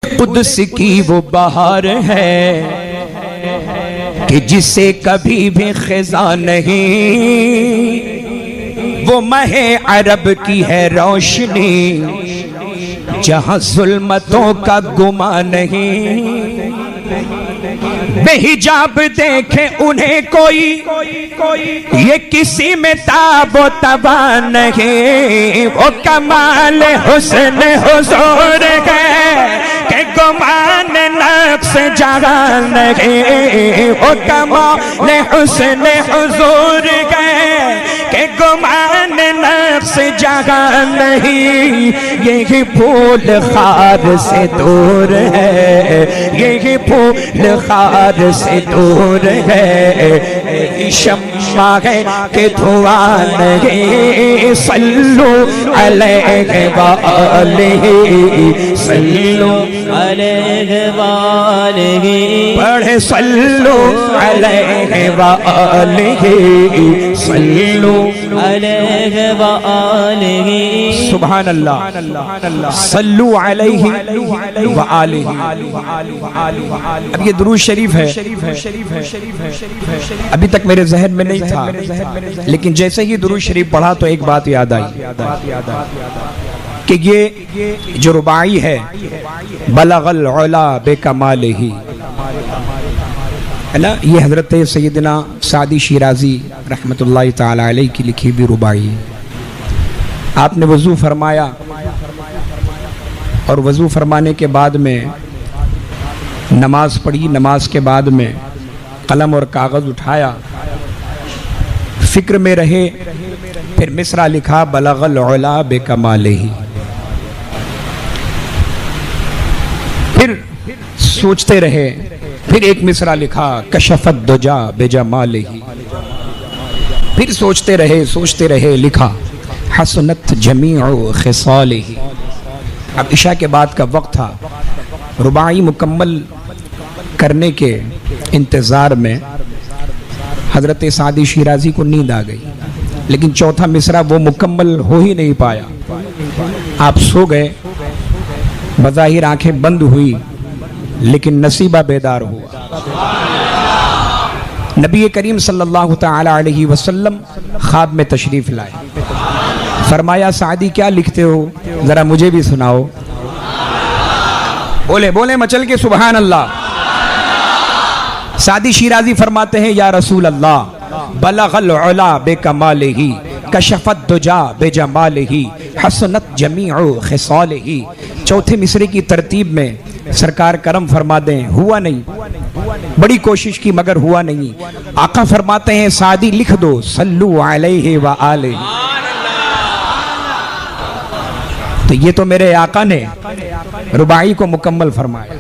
Quds की वो बहार है कि जिसे कभी भी खिजा नहीं, वो महे अरब की है रोशनी जहां जुल्मतों का गुमा नहीं। बेहिजाब देखे उन्हें कोई ये किसी में ताबो तबा नहीं, वो कमाल हुस्न हुजूर है के गुमान नफ्स जगा नहीं, वो कमाल हुस्न हुजूर है के गुमान नफ्स जगा नहीं। यही फूल खार से दूर है, यही फूल खार से दूर है, शम्मा है कि धुआं नहीं। सल्लु अलैहि व आलिहि, सल्लु अलैहि व आलिहि, पढ़े सल्लु अलैहि व आलिहि, सल्लु अलैहि व आलिहि। सुभान अल्लाह, सल्लु अलैहि व आलिहि। अब ये दुरूद शरीफ है, अभी तक मेरे जहन में नहीं था, लेकिन जैसे ही दुरूद शरीफ पढ़ा तो एक बात याद आई कि ये जो रुबाई है बलगल उला बेकमालिही, है ना, ये हजरत सैयदना सादी शिराजी रहमतुल्लाहि ताला अलैहि की लिखी हुई रुबाई। आपने वज़ू फरमाया और वज़ू फरमाने के बाद में नमाज पढ़ी, नमाज के बाद में कलम और कागज़ उठाया, फिक्र में रहे, फिर मिसरा लिखा बलगल उला बेकमालिही। फिर सोचते रहे, फिर एक मिसरा लिखा कशफत दुजा बेजमालिही। फिर सोचते रहे लिखा हसनत जमीउ खिसालिही। अब इशा के बाद का वक्त था, रुबाई मुकम्मल करने के इंतज़ार में हज़रत सादी शिराजी को नींद आ गई, लेकिन चौथा मिसरा वो मुकम्मल हो ही नहीं पाया। आप सो गए, बज़ाहिर आंखें बंद हुई, लेकिन नसीबा बेदार हुआ। नबी करीम सल्लल्लाहु ताला अलैहि वसल्लम ख्वाब में तशरीफ लाए, फरमाया सादी क्या लिखते हो, जरा मुझे भी सुनाओ। बोले बोले मचल के सुभान अल्लाह। सादी शिराजी फरमाते हैं या रसूल अल्लाह बलगल उला बेकमालिही कशफत दुजा बेजमालिही हसनत जमीउ खिसालिही। चौथे मिसरे की तरतीब में सरकार करम फरमा दें, हुआ नहीं, बड़ी कोशिश की मगर हुआ नहीं। आका फरमाते हैं सादी लिख दो सल्लु अलैहि व आलिहि। तो ये तो मेरे आका ने रुबाई को मुकम्मल फरमाया।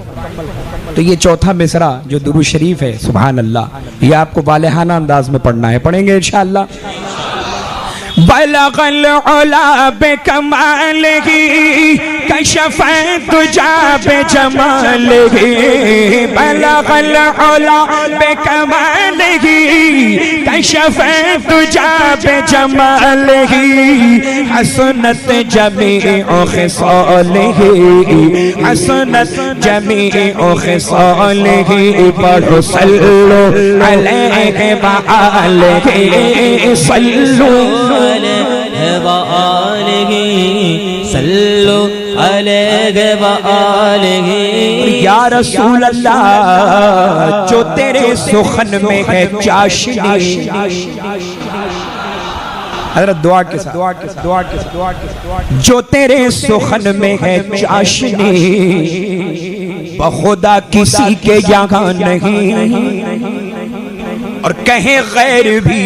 तो ये चौथा मिसरा जो दुरूद शरीफ है, सुभान अल्लाह, ये आपको वालेहाना अंदाज में पढ़ना है, पढ़ेंगे इंशाअल्लाह। बलगल उला बेकमालिही कशफत दुजा बेजमालिही, बलगल उला बेकमालिही कशफत दुजा बेजमालिही हसनत जमीउ खिसालिही, हसनत जमीउ खिसालिही। पढ़ो सल्लु अलैहि व आलिहि, सल्लु सल्लु अलैहि व आलिहि। या रसूल अल्लाह जो तेरे सुखन में है चाशनी, हज़रत दुआ के साथ जो तेरे सुखन में है चाशनी, बखुदा किसी के यहाँ नहीं, और कहे गैर भी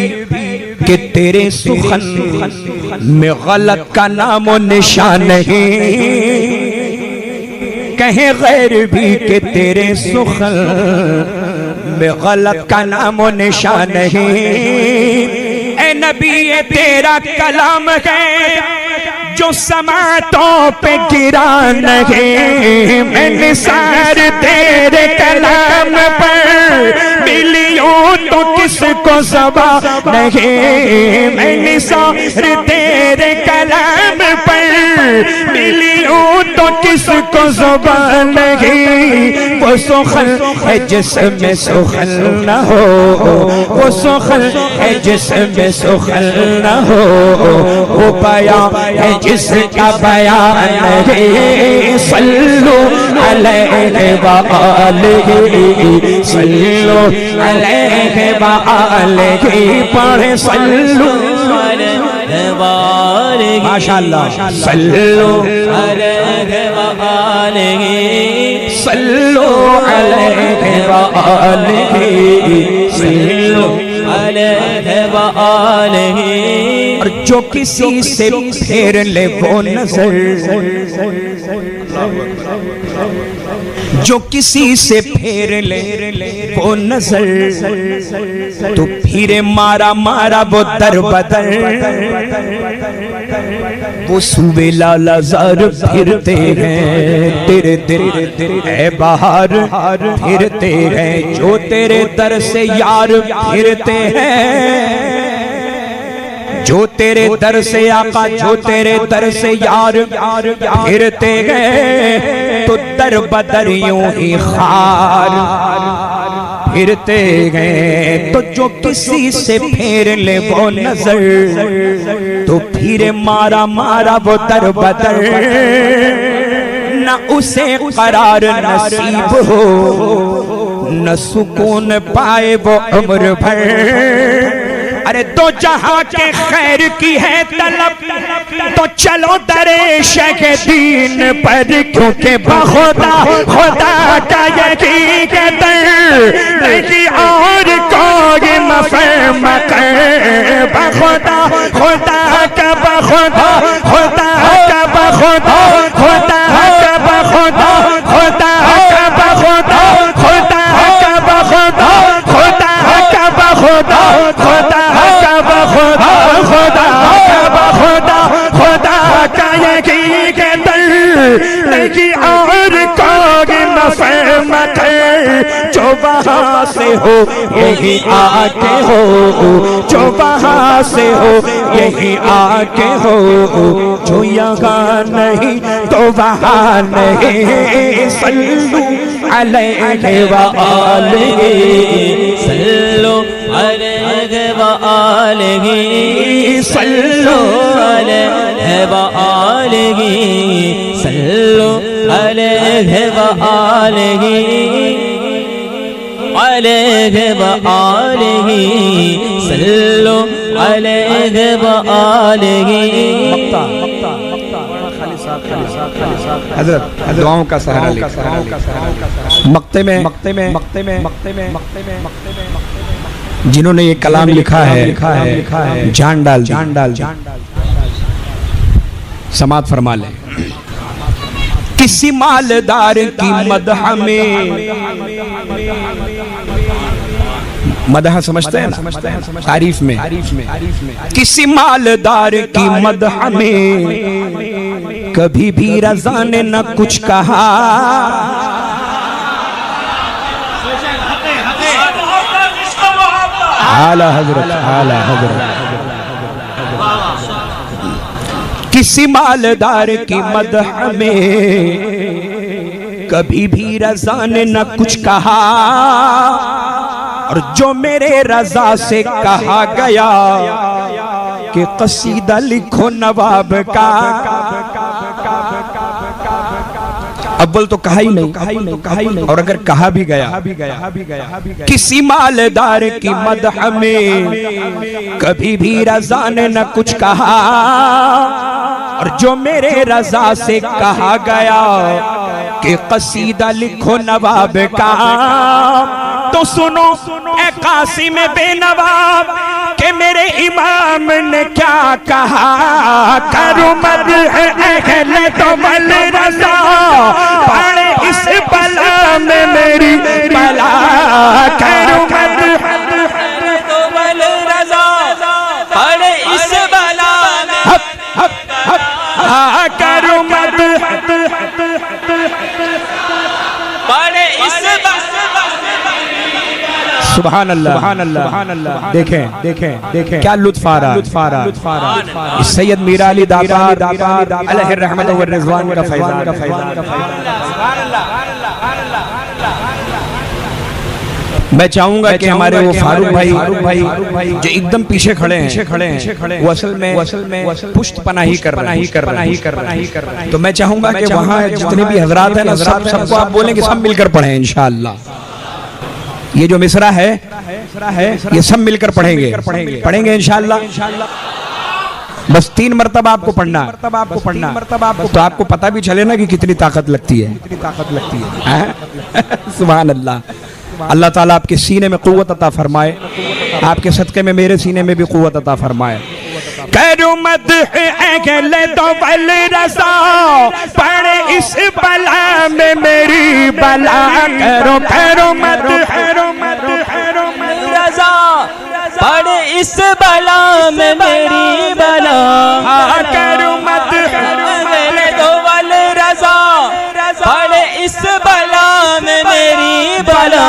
कि तेरे सुखन में गलत का नामो निशान नहीं, कहे गैर भी कि तेरे सुखन में गलत का नामो निशान नहीं। ए नबी ये तेरा कलाम है जो समातों पे गिरा नहीं, मैं निसार तेरे कलाम पर मिलियों तो किसको ज़बा नहीं, मैं निसार तेरे कलाम पर मिली हूँ तो किसको ज़बा नहीं। वो सुखल है जिसमें सुखल न हो, वो सुखल है जिसमें सुखल न हो, वो बयां है जिसका बयान नहीं। सल्लु अलैहि व आलिहि, सल्लु अलैहि व आलिहि, पढ़े सल्लु अलैहि व आलिहि, माशाअल्लाह। सल्लु अलैहि व आलिहि, सल्लु अलैहि व आलिहि, सल्लु अलैहि व आलिहि। और जो किसी से फेर ले वो नजर, जो किसी से फेर ले वो नजर, तो फिर मारा मारा वो दर बदर। वो सूबे लाला ज़ार फिरते हैं तेरे दिल है बाहर फिरते हैं, जो तेरे दर से यार फिरते हैं, जो तेरे दर से आका, जो तेरे दर से यार फिरते गए, तो दर बदर यूं ही खार फिरते गए। तो जो किसी से फेर ले वो नजर, तो फिर मारा मारा वो दर बदर। न उसे करार नसीब हो, न सुकून पाए वो उम्र भर। अरे दो जहां के खैर की है तलब, तो चलो दरे शेख दीन पर, क्योंकि बखुदा खुदा का यकीन के दर नहीं और कोई मफहम कर। बखुदा खुदा का बखुदा खुदा का बखुदा खुदा का बखुदा खुदा का बखुदा खुदा का बखुदा खुदा का बखुदा खुदा खुदा खुदा खुदा खुदा का यकीन के दर नहीं और कोई मफहम है। जो वहाँ से हो यही आके हो, जो वहाँ से हो यही आके हो, जो यहाँ नहीं तो वहाँ नहीं। सल्लु अलैहि व आलिहि, सल्लु अलैहि व आलिहि, सल्लु अलैहि व आलिहि, सल्लु अलैहि व आलिहि, अलैहि व आलिहि, सल्लु अलैहि व आलिहि। हजरत दुआओं का सहारा लेकर मक्ते में जिन्होंने ये कलाम लिखा है जान डाल समात फरमा ले। किसी मालदार की मदह में, मदह समझते हैं ना, तारीफ में, किसी मालदार की मदह में कभी भी रज़ा ने न कुछ कहा। आला हजरत, आला हजरत। किसी मालदार की मदह में कभी भी रज़ा ने न कुछ कहा, और जो मेरे रज़ा से कहा गया कि कसीदा लिखो नवाब का, अव्वल तो कहा ही नहीं, और अगर कहा भी गया, किसी मालदार की मदह में कभी भी रज़ा ने न कुछ कहा, और जो मेरे रज़ा से कहा गया कि कसीदा लिखो नवाब का, तो सुनो ए कासिम बेनवाब के मेरे इमाम ने क्या कहा। करो मद अहले तो मल रज़ा, पड़े इस बला में मेरी बला। करो मद तो मल रज़ा, पड़े इस बला में, करो मद पड़े इस सुभान अल्लाह, सुभान अल्लाह, सुभान अल्लाह। देखें देखें देखें क्या लुत्फ आ रहा। सैयद मीरा अली दातार अलैहि रहमत व रिज़वान का फैज़ान। मैं चाहूंगा कि हमारे वो फारूक भाई जो एकदम पीछे खड़े हैं वो असल में पुष्ट पनाही कर रहे हैं। तो मैं चाहूंगा कि वहाँ जितने भी हजरात हैं ना सबको आप बोलेंगे, सब मिलकर पढ़ें इंशाअल्लाह। ये जो मिसरा है ये सब मिलकर पढ़ेंगे इंशाअल्लाह। बस 3 मरतबा आपको पढ़ना, तो आपको पता भी चले ना कि कितनी ताकत लगती है। सुभान अल्लाह। अल्लाह ताला आपके सीने में क़ुव्वत अता फरमाए, आपके सदक़े में मेरे सीने में भी क़ुव्वत अता फरमाए। करो मत अकेले तो बल रसा पड़े इस बला में मेरी बला। करो मत रजा पड़े इस बला में मेरी बला। करो मत अकेले तो बल रजा पड़े इस बला में मेरी बला।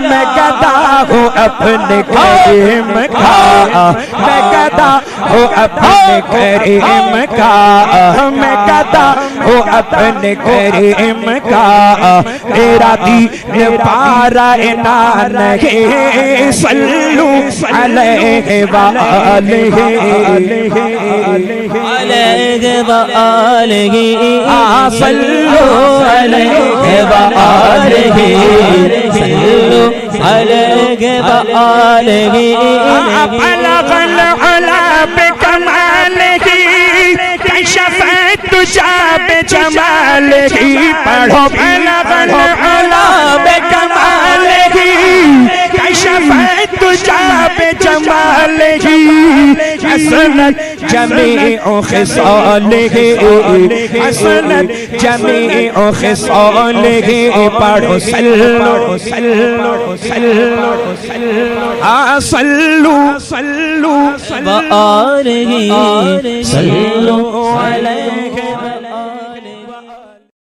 मैं गदा हूँ अपने करीम का, मैं गदा हूँ अपने करीम का, मैं गदा हूँ अपने करीम का। तेरा दीन पारा इनान है सल्लू अलैहि व आलिहि सल्लू अलैहि व आलिहि सल्लू अलैहि व आलिहि। बलगल उला बिकमालिही कशफत तुजा बिजमालिही। पढ़ो बलगल उला बिकमालिही कशफत तुजा बिजमालिही। हसनत जमीउ खिसालिही, हसनत जमीउ खिसालिही। पढ़ो सल्लू सल्लू व आलिहि सल्लू अलैहि